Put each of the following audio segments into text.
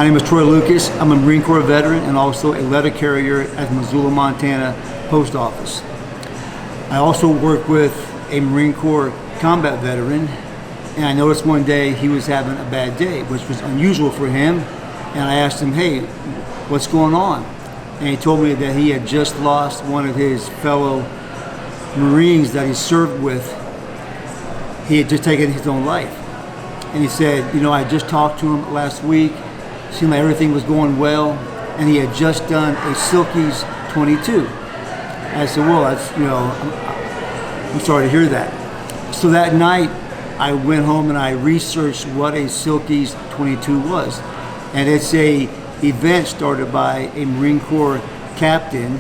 My name is Troy Lucas. I'm a Marine Corps veteran and also a letter carrier at the Missoula, Montana Post Office. I also work with a Marine Corps combat veteran, and I noticed one day he was having a bad day, which was unusual for him. And I asked him, hey, what's going on? And he told me that he had just lost one of his fellow Marines that he served with. He had just taken his own life. And he said, I just talked to him last week. Seemed like everything was going well, and he had just done a Silkies 22. I said, well, I'm sorry to hear that. So that night, I went home and I researched what a Silkies 22 was. And it's a event started by a Marine Corps captain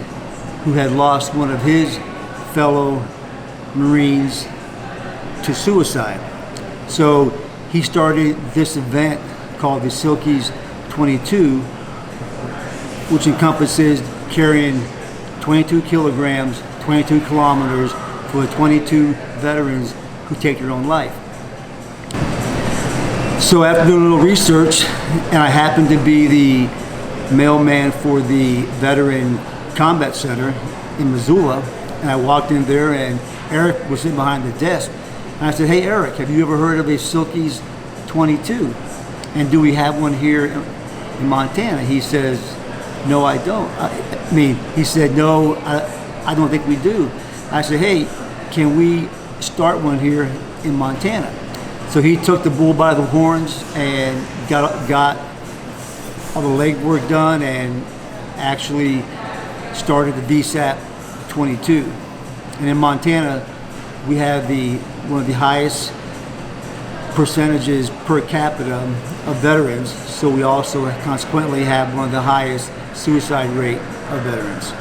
who had lost one of his fellow Marines to suicide. So he started this event called the Silkies 22, which encompasses carrying 22 kilograms, 22 kilometers for the 22 veterans who take their own life. So after doing a little research, and I happened to be the mailman for the Veteran Combat Center in Missoula, and I walked in there and Eric was sitting behind the desk. And I said, hey Eric, have you ever heard of a Silkies 22? And do we have one here in Montana? He says, no, I don't. He said, no, I don't think we do. I said, hey, can we start one here in Montana? So he took the bull by the horns and got all the legwork done and actually started the VSAP 22. And in Montana, we have one of the highest percentages per capita of veterans, so we also consequently have one of the highest suicide rate of veterans.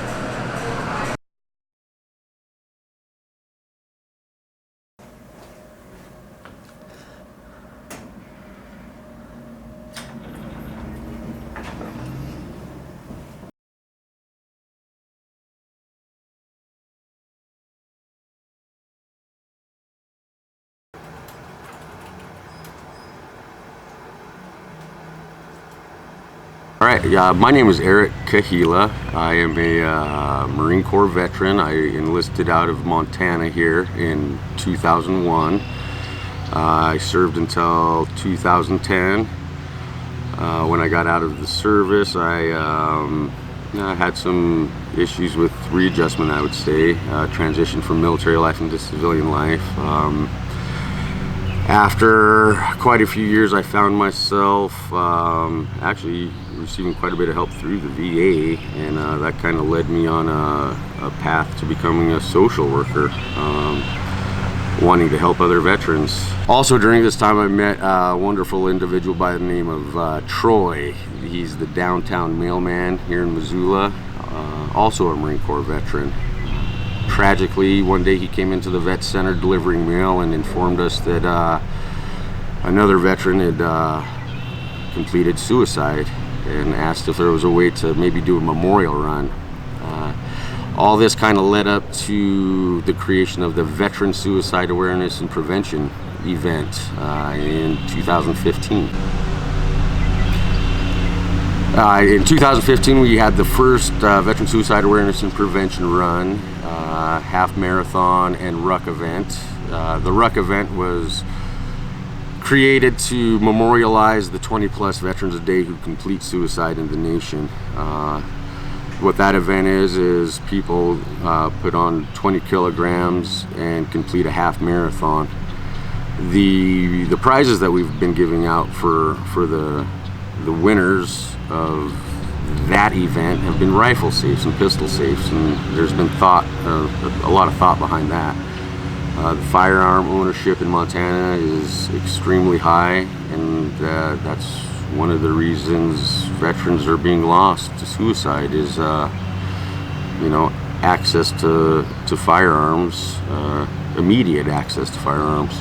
All right, my name is Eric Kahila. I am a Marine Corps veteran. I enlisted out of Montana here in 2001. I served until 2010. When I got out of the service, I had some issues with readjustment, I would say. Transition from military life into civilian life. After quite a few years, I found myself actually receiving quite a bit of help through the VA, and that kind of led me on a path to becoming a social worker, wanting to help other veterans. Also during this time, I met a wonderful individual by the name of Troy. He's the downtown mailman here in Missoula, also a Marine Corps veteran. Tragically, one day he came into the vet center delivering mail and informed us that another veteran had completed suicide, and asked if there was a way to maybe do a memorial run. All this kind of led up to the creation of the Veteran Suicide Awareness and Prevention event in 2015. In 2015, we had the first Veteran Suicide Awareness and Prevention run, half marathon and ruck event. The ruck event was created to memorialize the 20+ veterans a day who complete suicide in the nation. What that event is people put on 20 kilograms and complete a half marathon. The prizes that we've been giving out for the winners of that event have been rifle safes and pistol safes, and there's been a lot of thought behind that. The firearm ownership in Montana is extremely high, and that's one of the reasons veterans are being lost to suicide is, access to firearms, immediate access to firearms.